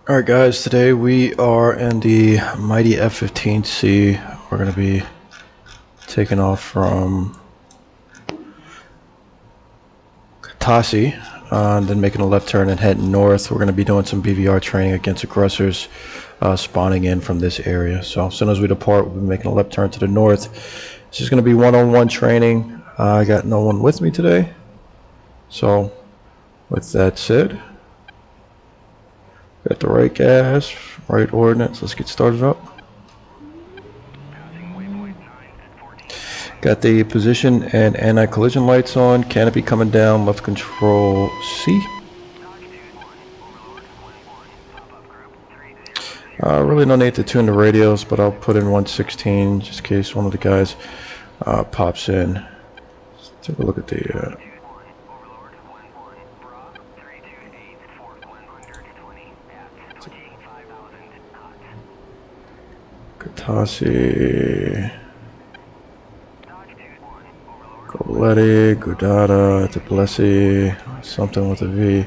Alright guys, today we are in the mighty F-15C. We're going to be taking off from Katasi, and then making a left turn and heading north. We're going to be doing some BVR training against aggressors spawning in from this area. So as soon as we depart, we'll be making a left turn to the north. This is going to be one-on-one training. I got no one with me today. So with that said, got the right gas, right ordnance. Let's get started up. Got the position and anti-collision lights on. Canopy coming down. Left control C. Really no need to tune the radios, but I'll put in 116 just in case one of the guys pops in. Let's take a look at the Katasi, Gobletti, Gudata, Duplessis, something with a V.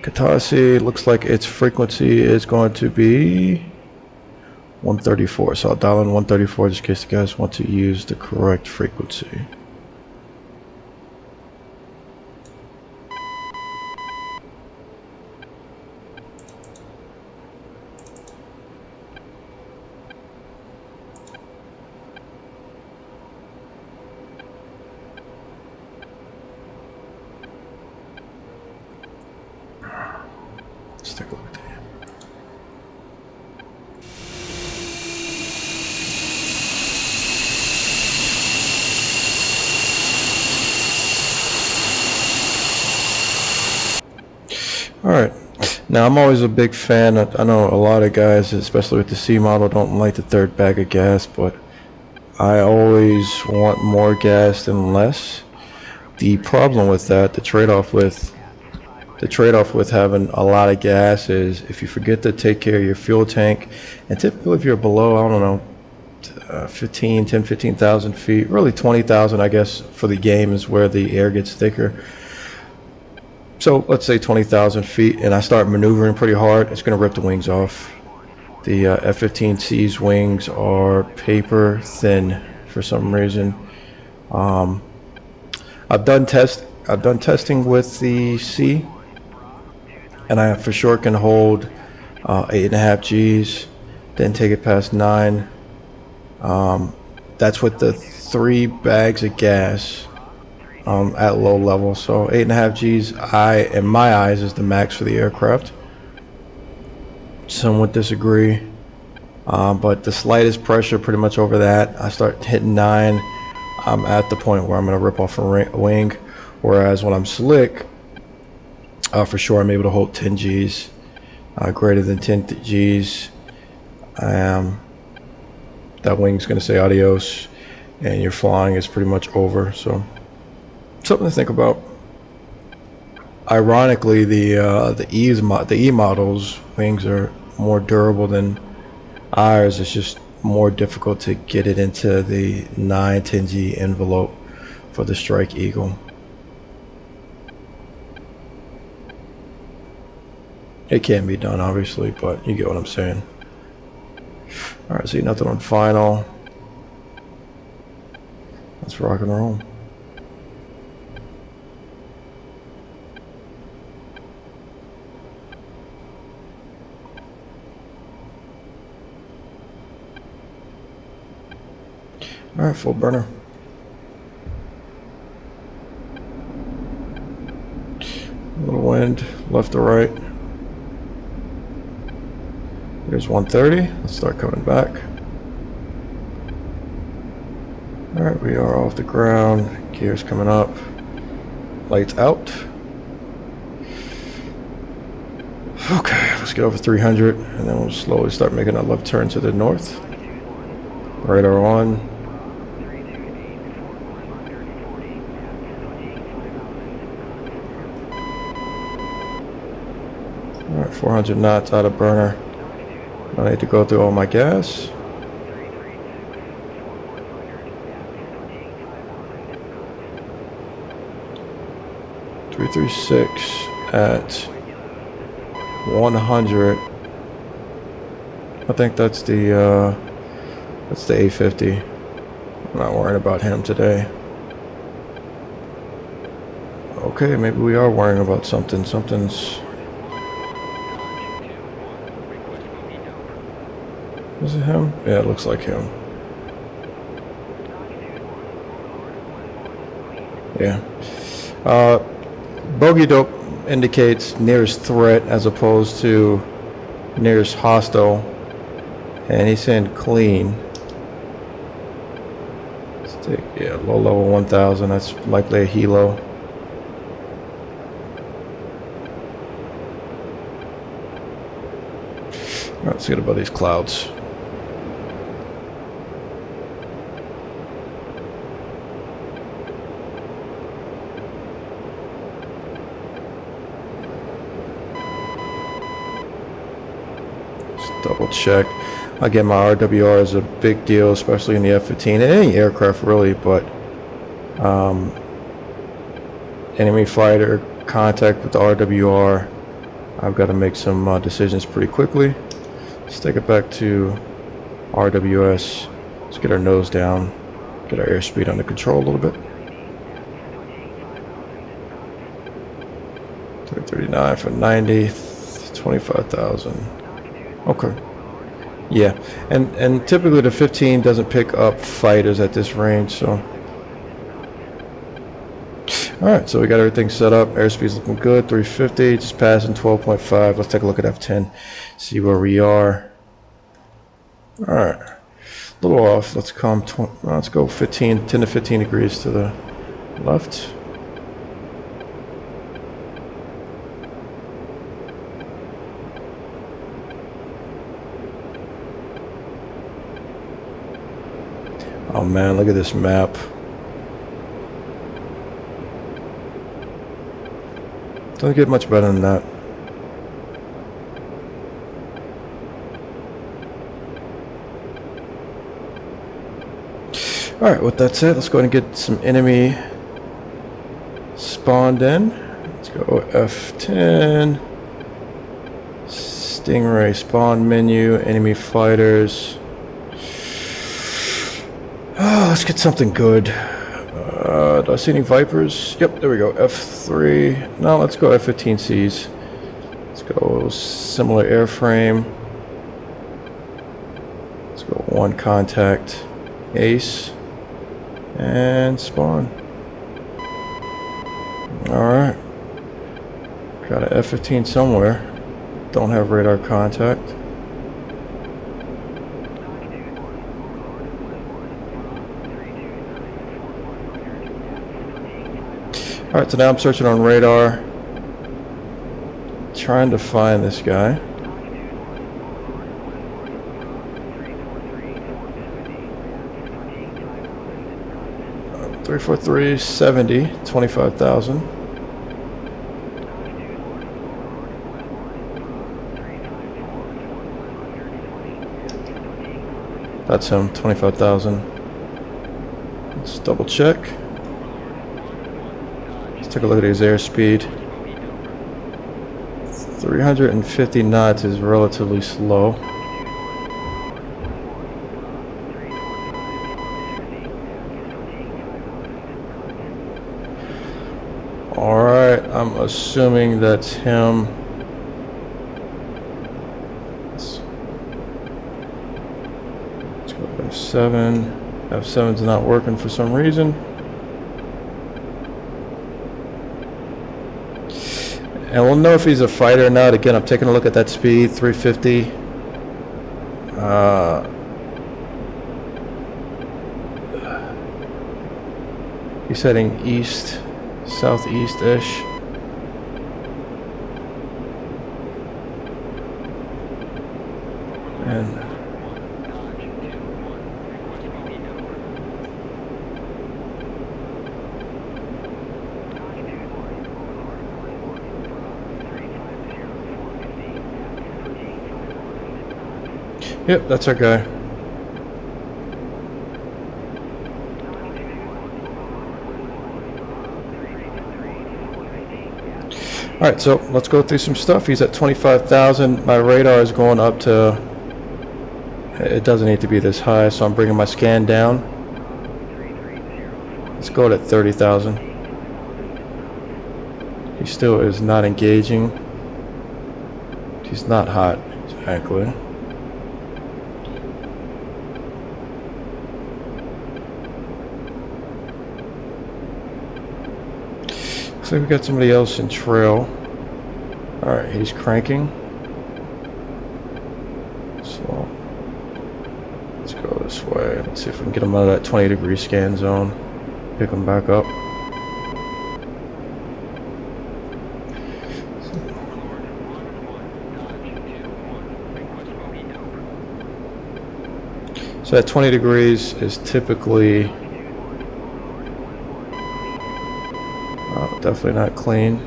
Katasi, looks like its frequency is going to be 134, so I'll dial in 134 just in case the guys want to use the correct frequency. Let's take a look at that. Alright, now I'm always a big fan. I know a lot of guys, especially with the C model, don't like the third bag of gas, but I always want more gas than less. The problem with that, the trade-off with having a lot of gas is if you forget to take care of your fuel tank, and typically if you're below, I don't know, 15,000 feet, really 20,000 I guess for the game is where the air gets thicker. So let's say 20,000 feet and I start maneuvering pretty hard, it's going to rip the wings off. The F-15C's wings are paper thin for some reason. I've done testing with the C, and I for sure can hold 8.5 G's, then take it past 9. That's with the 3 bags of gas at low level. So 8.5 G's, in my eyes, is the max for the aircraft. Some would disagree, but the slightest pressure, pretty much over that, I start hitting 9. I'm at the point where I'm going to rip off a wing. Whereas when I'm slick, for sure I'm able to hold 10 G's, greater than 10 G's. That wing's going to say adios, and your flying is pretty much over. So something to think about. Ironically, the E models wings are more durable than ours. It's just more difficult to get it into the 9-10 G envelope for the Strike Eagle. It can be done, obviously, but you get what I'm saying. Alright, see nothing on final. Let's rock and roll. Alright, full burner. A little wind, left to right. There's 130. Let's start coming back. Alright, we are off the ground. Gears coming up. Lights out. Okay, let's get over 300, and then we'll slowly start making that left turn to the north. Radar on. Alright, 400 knots out of burner. I need to go through all my gas. .336 at 100 I think that's the A-50. I'm not worrying about him today. Okay, maybe we are worrying about something. Something's... Is it him? Yeah, it looks like him. Yeah. Bogey dope indicates nearest threat as opposed to nearest hostile. And he's saying clean. Let's take, yeah, low level 1000. That's likely a helo. All right, let's get above these clouds. Double check. Again, my RWR is a big deal, especially in the F-15 and any aircraft really, but enemy fighter contact with the RWR, I've got to make some decisions pretty quickly. Let's take it back to RWS. Let's get our nose down, get our airspeed under control a little bit. 339 for 90, 25,000. Okay. Yeah, and typically the 15 doesn't pick up fighters at this range, so. Alright, so we got everything set up. Airspeed's looking good, 350, just passing 12.5. Let's take a look at F10, see where we are. Alright, a little off. Let's go 10 to 15 degrees to the left. Oh man, look at this map. Doesn't get much better than that. Alright, with that said, let's go ahead and get some enemy spawned in. Let's go F10. Stingray spawn menu, enemy fighters. Oh, let's get something good. Do I see any Vipers? Yep, there we go. F3. No, let's go F-15Cs. Let's go similar airframe. Let's go one contact. Ace. And spawn. Alright. Got an F-15 somewhere. Don't have radar contact. Alright, so now I'm searching on radar, trying to find this guy. Uh, 343 70, 25,000. That's him, 25,000. Let's double check. Take a look at his airspeed. 350 knots is relatively slow. Alright, I'm assuming that's him. Let's go F7. F7's not working for some reason. And we'll know if he's a fighter or not. Again, I'm taking a look at that speed, 350. He's heading east, southeast-ish. And yep, that's our guy. Alright, so let's go through some stuff. He's at 25,000. My radar is going up to It doesn't need to be this high, so I'm bringing my scan down. Let's go at 30,000. He still is not engaging. He's not hot, exactly. Looks like we got somebody else in trail. Alright, he's cranking. So let's go this way. Let's see if we can get him out of that 20-degree scan zone. Pick him back up. So that 20 degrees is typically definitely not clean.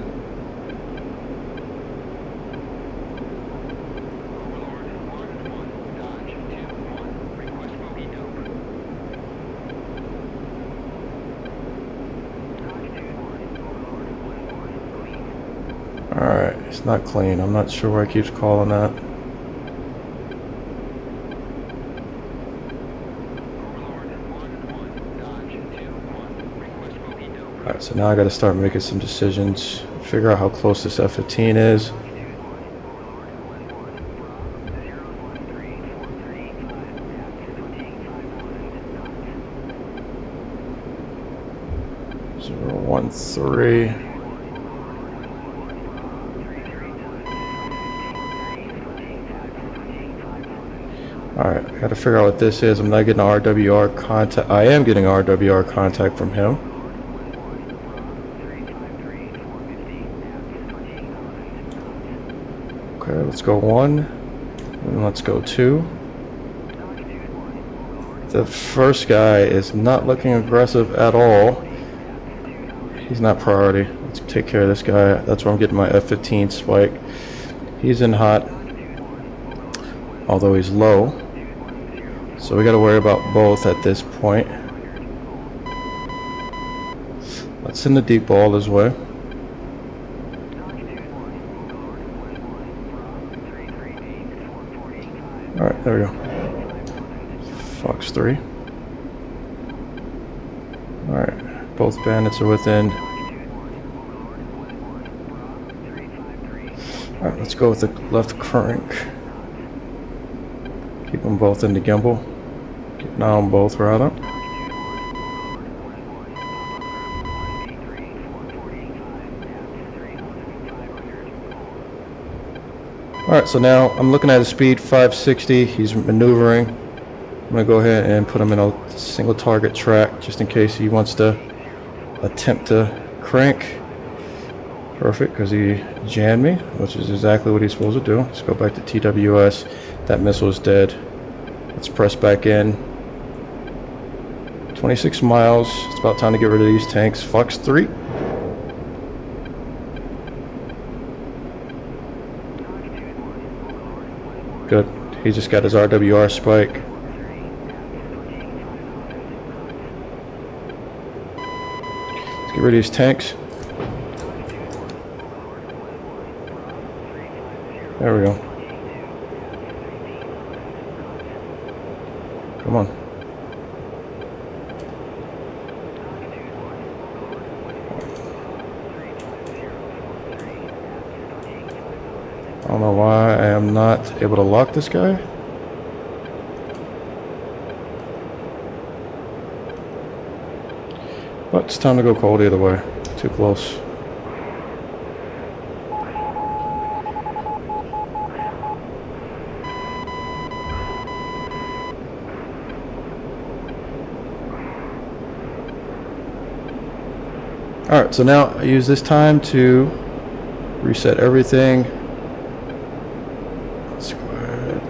Alright, it's not clean. I'm not sure why it keeps calling that. Alright, so now I gotta start making some decisions, figure out how close this F-15 is. Zero, 1, 3. Alright, I gotta figure out what this is. I'm not getting RWR contact. I am getting RWR contact from him. Okay, let's go 1, and let's go 2. The first guy is not looking aggressive at all. He's not priority. Let's take care of this guy. That's where I'm getting my F-15 spike. He's in hot, although he's low. So we got to worry about both at this point. Let's send the deep ball this way. Alright, there we go. Fox 3. Alright, both bandits are within. Alright, let's go with the left crank. Keep them both in the gimbal. Keep an eye on both, rather. Alright, so now I'm looking at his speed, 560. He's maneuvering. I'm going to go ahead and put him in a single target track just in case he wants to attempt to crank. Perfect, because he jammed me, which is exactly what he's supposed to do. Let's go back to TWS. That missile is dead. Let's press back in. 26 miles. It's about time to get rid of these tanks. Fox 3. Good. He just got his RWR spike. Let's get rid of these tanks. There we go. Come on. I don't know why I am not able to lock this guy. But it's time to go cold either way. Too close. Alright, so now I use this time to reset everything. Let's go ahead.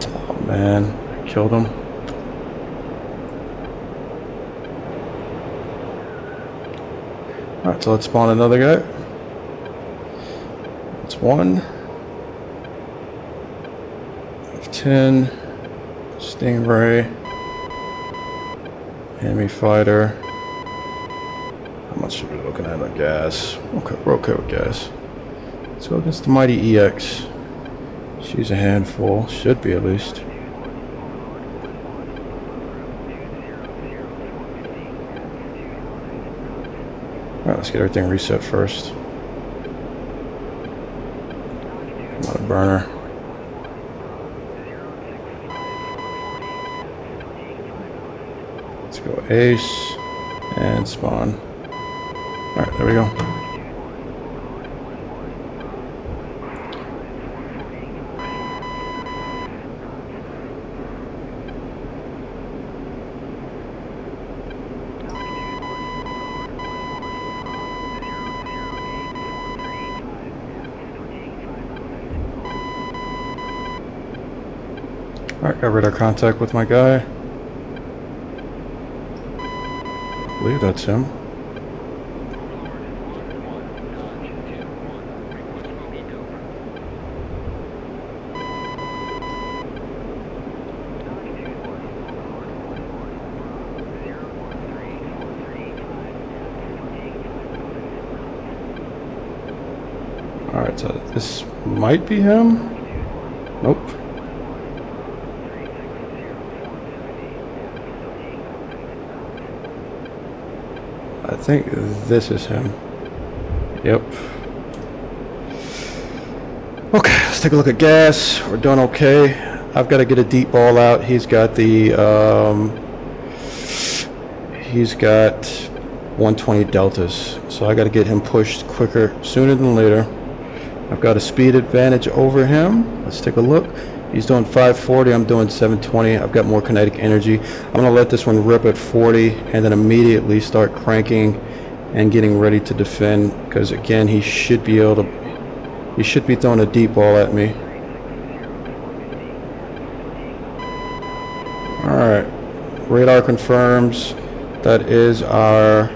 Oh man, I killed him. Alright, so let's spawn another guy. That's 1. F-10. Stingray. Enemy fighter. How much are we looking at on gas? Okay, we're okay with gas. Let's go against the mighty EX. She's a handful. Should be at least. Alright, let's get everything reset first. Not a burner. Let's go ace and spawn. Alright, there we go. Alright, got radar contact with my guy. I believe that's him. Alright, so this might be him. Nope. I think this is him. Yep. Okay, let's take a look at gas. We're doing okay. I've got to get a deep ball out. He's got the he's got 120 deltas, so I got to get him pushed quicker sooner than later. I've got a speed advantage over him. Let's take a look. He's doing 540, I'm doing 720. I've got more kinetic energy. I'm gonna let this one rip at 40 and then immediately start cranking and getting ready to defend, because again, he should be throwing a deep ball at me. Alright, radar confirms that is our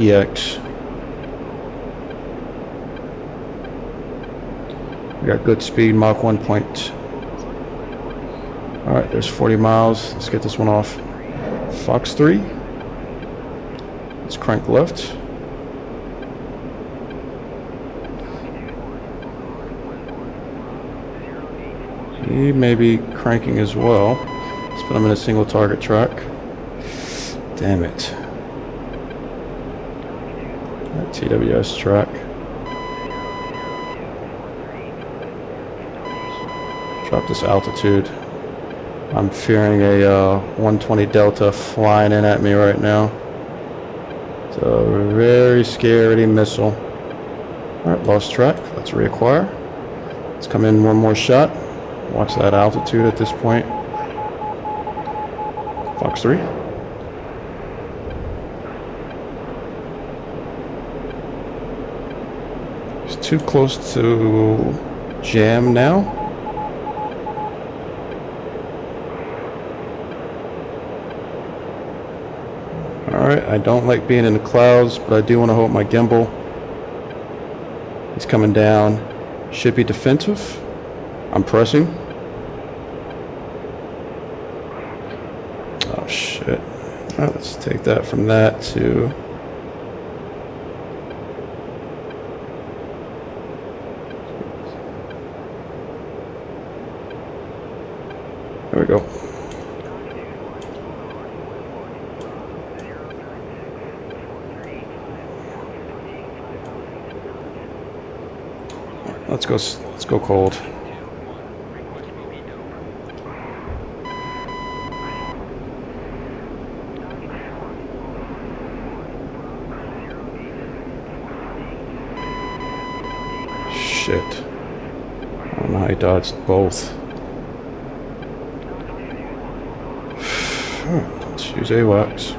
EX. We got good speed, Mach 1 point. Alright, there's 40 miles. Let's get this one off. Fox 3. Let's crank left. He may be cranking as well. Let's put him in a single target track. Damn it. That TWS track. Drop this altitude. I'm fearing a 120 Delta flying in at me right now. It's a very scary missile. Alright, lost track. Let's reacquire. Let's come in one more shot. Watch that altitude at this point. Fox 3. It's too close to jam now. Alright, I don't like being in the clouds, but I do want to hold my gimbal. He's coming down. Should be defensive. I'm pressing. Oh shit. Alright, let's take that from that to... There we go. Let's go cold. Shit. I don't know how he dodged both. Let's use AWACS.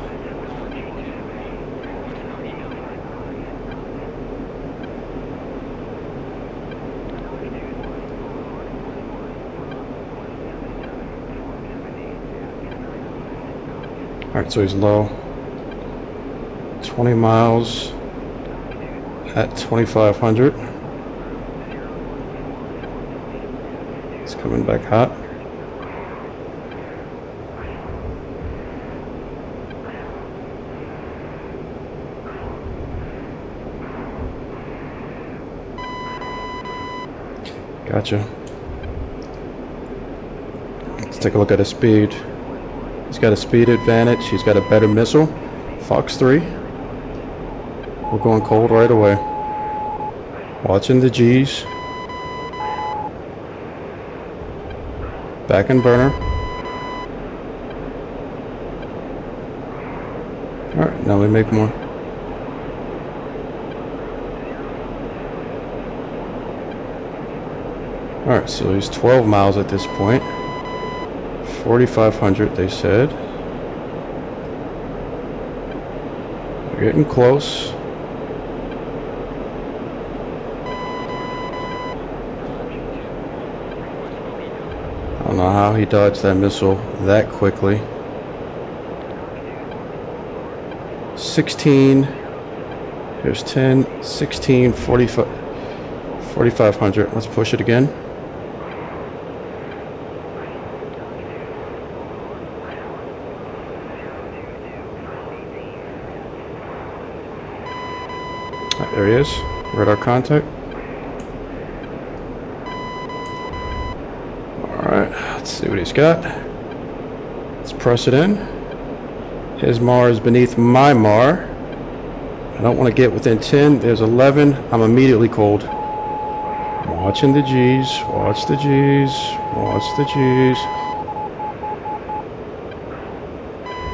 Alright, so he's low. 20 miles at 2,500. It's coming back hot. Gotcha. Let's take a look at his speed. He's got a speed advantage. He's got a better missile. Fox 3. We're going cold right away. Watching the G's. Back in burner. Alright, now we make more. Alright, so he's 12 miles at this point. 4,500 they said. We're getting close. I don't know how he dodged that missile that quickly. 16. Here's 10, 16, 45, 4,500. Let's push it again. There he is. Radar contact. Alright, let's see what he's got. Let's press it in. His MAR is beneath my MAR. I don't want to get within 10. There's 11. I'm immediately cold. Watching the G's. Watch the G's. Watch the G's.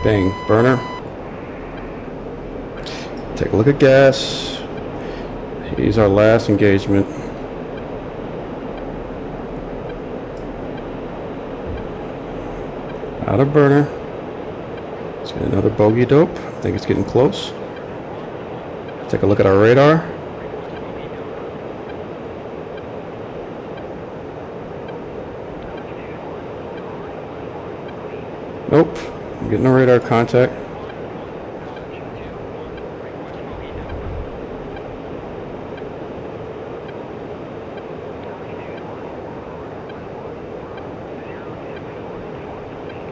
Bang. Burner. Take a look at gas. He's our last engagement. Out of burner. Let's get another bogey dope. I think it's getting close. Take a look at our radar. Nope. I'm getting a radar contact.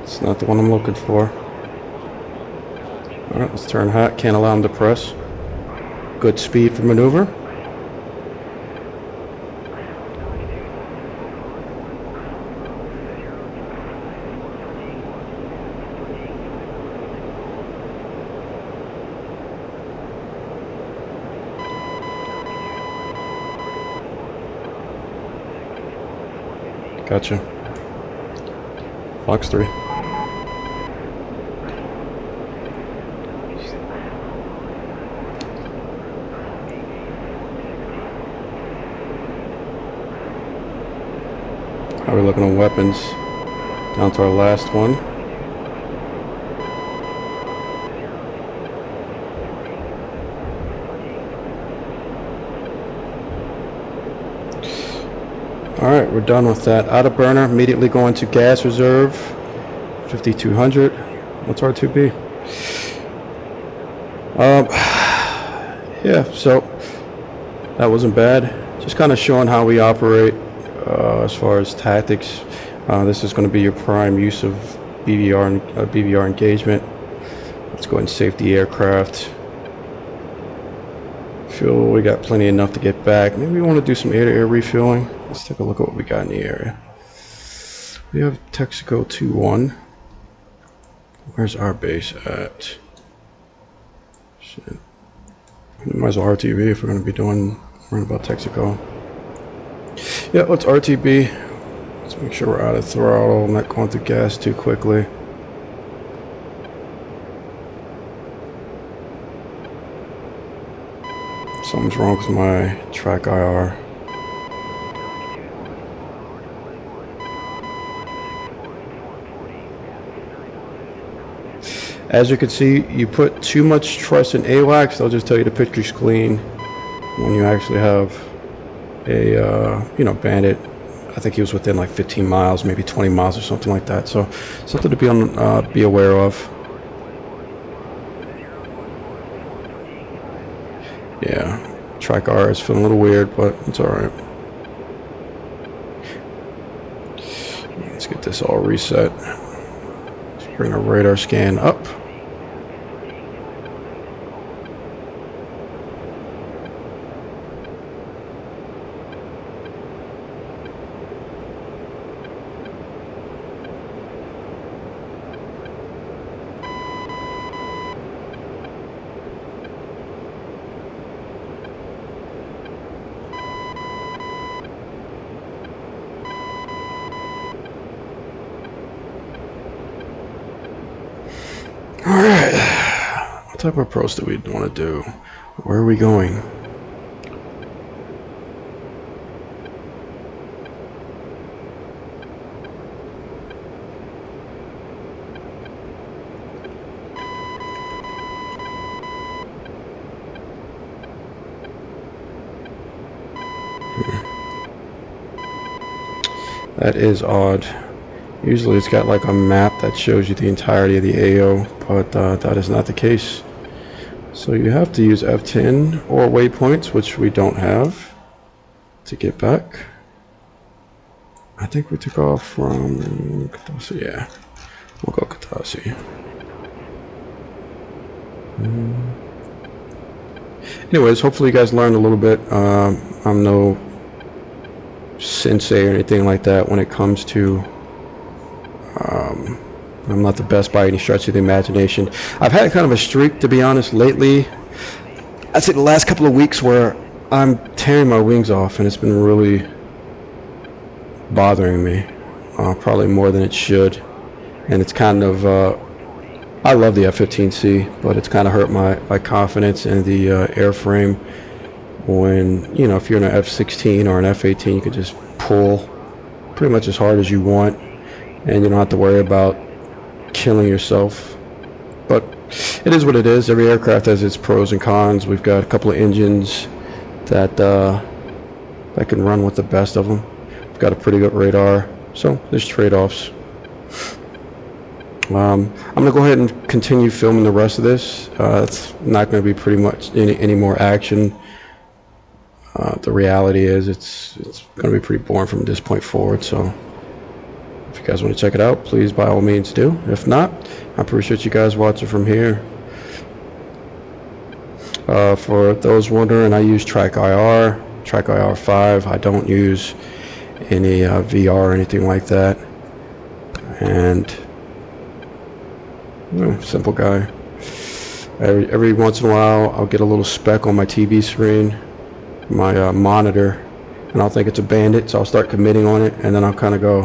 It's not the one I'm looking for. Alright, let's turn hot. Can't allow him to press. Good speed for maneuver. Gotcha. Fox 3. We're looking at weapons. Down to our last one. Alright, we're done with that. Out of burner, immediately going to gas reserve. 5,200. What's R2B? Yeah, so that wasn't bad. Just kind of showing how we operate. As far as tactics, this is going to be your prime use of BVR engagement. Let's go ahead and save the aircraft. Feel we got plenty enough to get back. Maybe we want to do some air-to-air refueling. Let's take a look at what we got in the area. We have Texaco 2-1. Where's our base at? Shit. Might as well RTV if we're going to be worrying about Texaco. Yeah, let's RTB. Let's make sure we're out of throttle, not going through gas too quickly. Something's wrong with my track IR. As you can see, you put too much trust in AWACS, they'll just tell you the picture's clean when you actually have a bandit. I think he was within like 15 miles, maybe 20 miles or something like that. So something to be aware of. Yeah, track R is feeling a little weird, but it's all right. Let's get this all reset. Let's bring our radar scan up. type of approach do we want to do? Where are we going? That is odd. Usually it's got like a map that shows you the entirety of the AO, but that is not the case. So you have to use F10 or waypoints, which we don't have, to get back. I think we took off from Katasi. Yeah, we'll go Katasi. Anyways, hopefully you guys learned a little bit. I'm no sensei or anything like that when it comes to I'm not the best by any stretch of the imagination. I've had kind of a streak, to be honest, lately. I'd say the last couple of weeks where I'm tearing my wings off, and it's been really bothering me, probably more than it should. And it's kind of I love the F-15C, but it's kind of hurt my confidence in the airframe. When, you know, if you're in an F-16 or an F-18, you can just pull pretty much as hard as you want, and you don't have to worry about killing yourself. But it is what it is. Every aircraft has its pros and cons. We've got a couple of engines that that can run with the best of them. We've got a pretty good radar, so there's trade-offs. I'm gonna go ahead and continue filming the rest of this. It's not gonna be pretty much any more action. The reality is it's going to be pretty boring from this point forward, so if you guys want to check it out, please by all means do. If not, I appreciate you guys watching from here. For those wondering, I use Track IR 5. I don't use any VR or anything like that, and simple guy. Every once in a while I'll get a little speck on my TV screen, my monitor, and I'll think it's a bandit, so I'll start committing on it, and then I'll kind of go,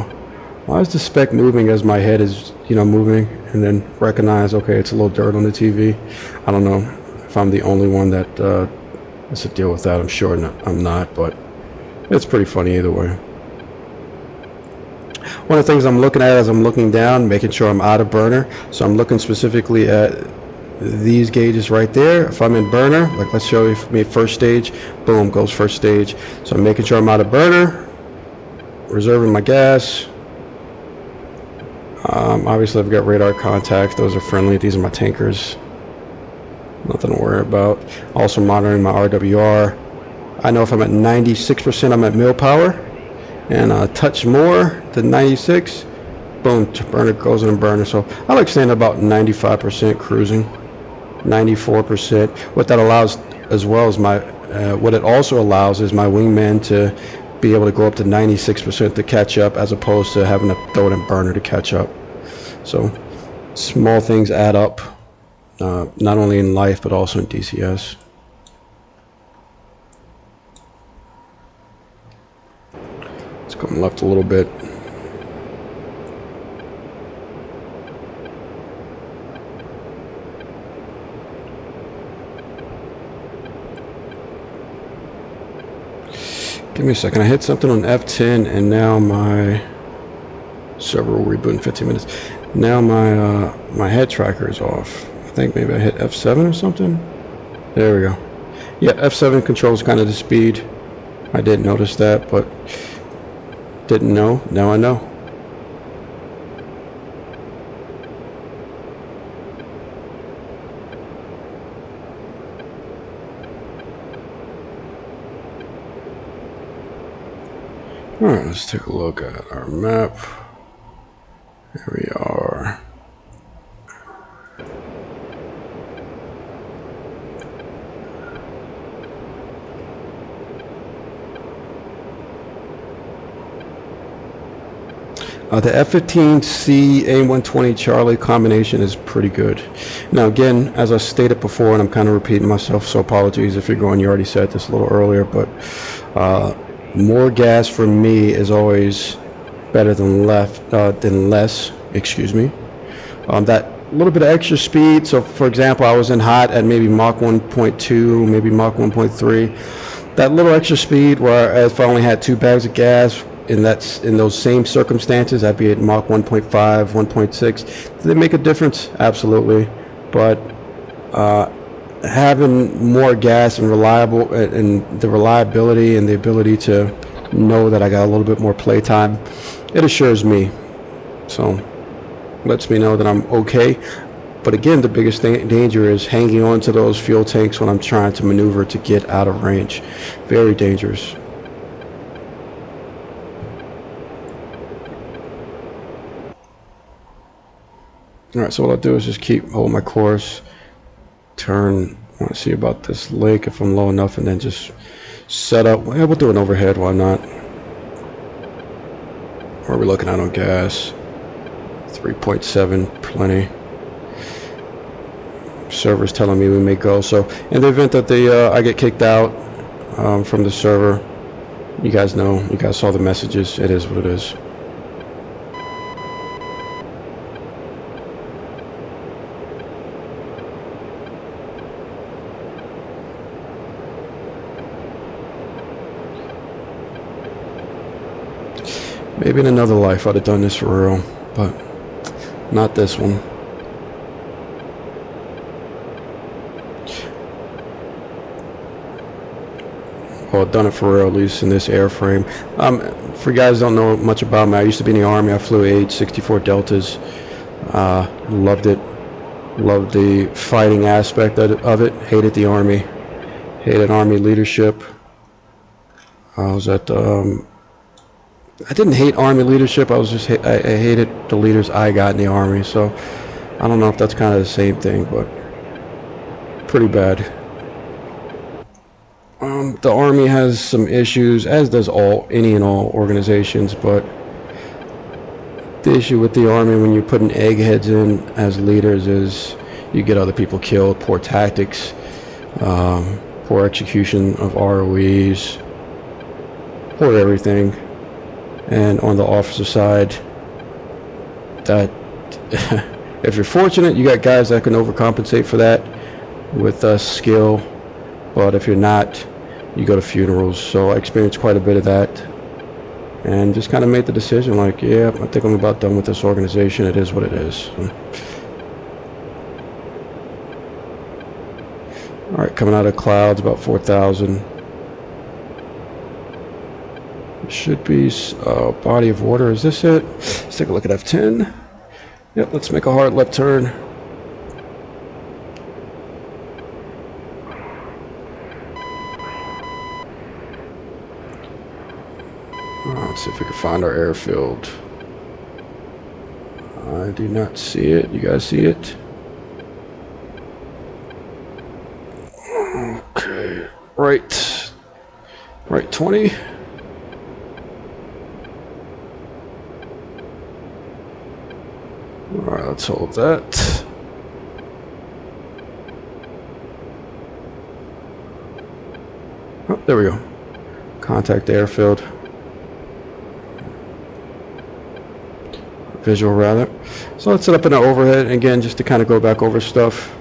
why is the speck moving as my head is, you know, moving, and then recognize, okay, it's a little dirt on the TV. I don't know if I'm the only one that has to deal with that. I'm sure I'm not, but it's pretty funny either way. One of the things I'm looking at as I'm looking down, making sure I'm out of burner, so I'm looking specifically at these gauges right there. If I'm in burner, like let's show you for me first stage, boom, goes first stage. So I'm making sure I'm out of burner, reserving my gas. Obviously I've got radar contacts, those are friendly. These are my tankers, nothing to worry about. Also monitoring my RWR. I know if I'm at 96%, I'm at mil power, and a touch more than 96, boom, burner goes in burner. So I like staying about 95% cruising, 94%. What that allows as well is what it also allows is my wingman to be able to go up to 96% to catch up, as opposed to having to throw it in burner to catch up. So small things add up, not only in life but also in DCS. Let's come left a little bit. Give me a second. I hit something on F10, and now my server will reboot in 15 minutes. Now my head tracker is off. I think maybe I hit F7 or something. There we go. Yeah, F7 controls kind of the speed. I didn't notice that, but didn't know. Now I know. Alright, let's take a look at our map. Here we are. The F-15C A-120 Charlie combination is pretty good. Now again, as I stated before, and I'm kind of repeating myself, so apologies if you're going, you already said this a little earlier, but more gas for me is always better than less, excuse me. That little bit of extra speed. So for example, I was in hot at maybe Mach 1.2, maybe Mach 1.3. That little extra speed, where if I only had 2 bags of gas, in those same circumstances, I'd be at Mach 1.5, 1.6. Did they make a difference? Absolutely. But having more gas and the reliability and the ability to know that I got a little bit more playtime, it assures me. So lets me know that I'm okay. But again, the biggest danger is hanging on to those fuel tanks when I'm trying to maneuver to get out of range. Very dangerous. Alright, so what I'll do is just hold my course, turn, I want to see about this lake if I'm low enough, and then just set up. Yeah, we'll do an overhead, why not? What are we looking at on gas? 3.7, plenty. Server's telling me we may go. So in the event that I get kicked out from the server, you guys know, you guys saw the messages. It is what it is. Maybe in another life I'd have done this for real, but not this one. Well, I've done it for real, at least in this airframe. For you guys who don't know much about me, I used to be in the Army. I flew AH-64 Deltas. Loved it. Loved the fighting aspect of it. Hated the Army. Hated Army leadership. I was at... I didn't hate Army leadership. I hated the leaders I got in the Army. So I don't know if that's kind of the same thing, but pretty bad. The Army has some issues, as does any and all organizations, but the issue with the Army when you put an eggheads in as leaders is you get other people killed, poor tactics, poor execution of ROEs, poor everything. And on the officer side, that if you're fortunate, you got guys that can overcompensate for that with skill. But if you're not, you go to funerals. So I experienced quite a bit of that, and just kind of made the decision, like, yeah, I think I'm about done with this organization. It is what it is. All right, coming out of clouds, about 4,000. Should be body of water. Is this it? Let's take a look at F10. Yep, let's make a hard left turn. Let's see if we can find our airfield. I do not see it. You guys see it? Okay. Right 20. Alright, let's hold that. Oh, there we go. Contact the airfield. Visual, rather. So let's set up an overhead, again, just to kind of go back over stuff.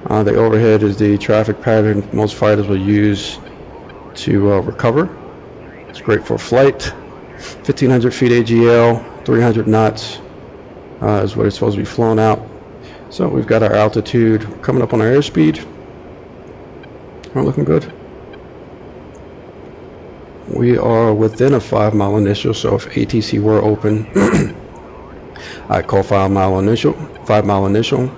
The overhead is the traffic pattern most fighters will use to recover. It's great for flight. 1,500 feet AGL, 300 knots. Is what it's supposed to be flown out. So we've got our altitude coming up on our airspeed. We're looking good. We are within a 5-mile initial, so if ATC were open, I'd call 5-mile initial. 5-mile initial.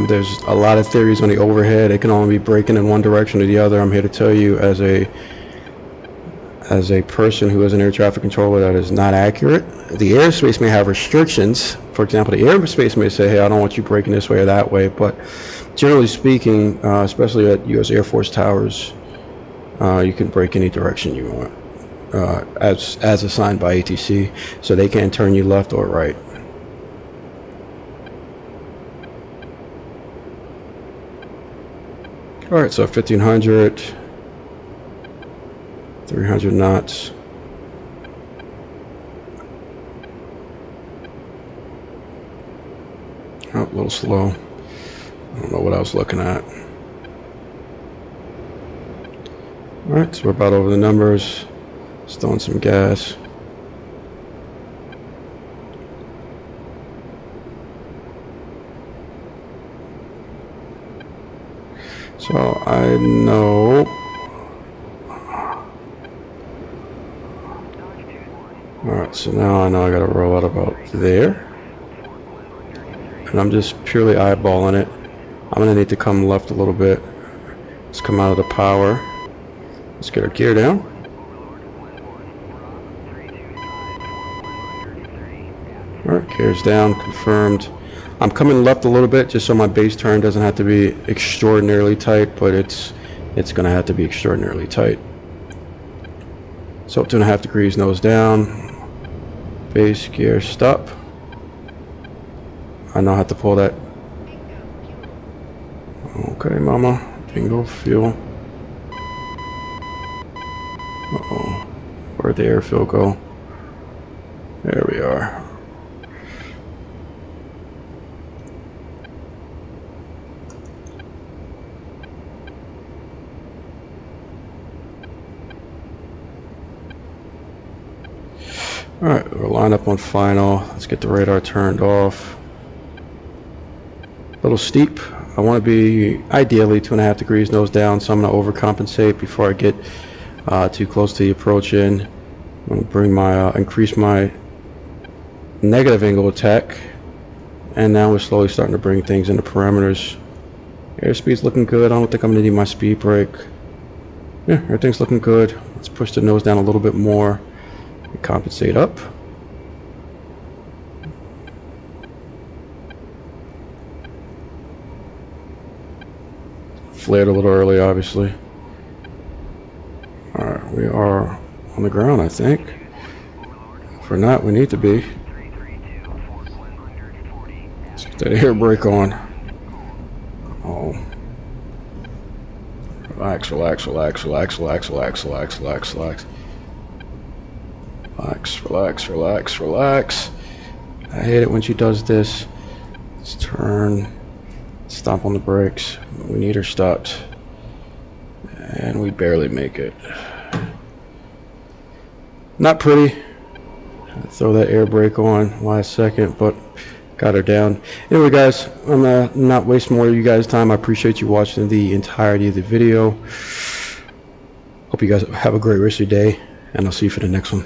There's a lot of theories on the overhead. It can only be breaking in one direction or the other. I'm here to tell you, as a person who is an air traffic controller, that is not accurate. The airspace may have restrictions. For example, the airspace may say, hey, I don't want you breaking this way or that way, but generally speaking, especially at U.S. Air Force towers, you can break any direction you want, as assigned by ATC, so they can't turn you left or right. Alright, so 1500, 300 knots. Oh, a little slow. I don't know what I was looking at. Alright, so we're about over the numbers. Still on some gas. So I know. Alright, so now I know I gotta roll out about there. And I'm just purely eyeballing it. I'm gonna need to come left a little bit. Let's come out of the power. Let's get our gear down. Alright, gear's down, confirmed. I'm coming left a little bit just so my base turn doesn't have to be extraordinarily tight, but it's gonna have to be extraordinarily tight. So 2.5 degrees, nose down. Base gear stop. I know how to pull that. Okay, mama. Bingo fuel. Uh-oh. Where'd the airfill go? There we are. Alright, we're lined up on final. Let's get the radar turned off. A little steep. I want to be ideally 2.5 degrees nose down, so I'm going to overcompensate before I get too close to the approach in. I'm going to bring my increase my negative angle attack, and now we're slowly starting to bring things into parameters. Airspeed's looking good. I don't think I'm going to need my speed brake. Yeah, everything's looking good. Let's push the nose down a little bit more and compensate up. Flared a little early, obviously. Alright, we are on the ground, I think. If we're not, we need to be. Let's get that air brake on. Oh. Relax, relax, relax, relax, relax, relax, relax, relax, relax. Relax, relax, relax, relax. I hate it when she does this. Let's turn. Stomp on the brakes. We need her stopped. And we barely make it. Not pretty. Throw that air brake on last second, but got her down. Anyway, guys, I'm not wasting more of you guys' time. I appreciate you watching the entirety of the video. Hope you guys have a great rest of your day, and I'll see you for the next one.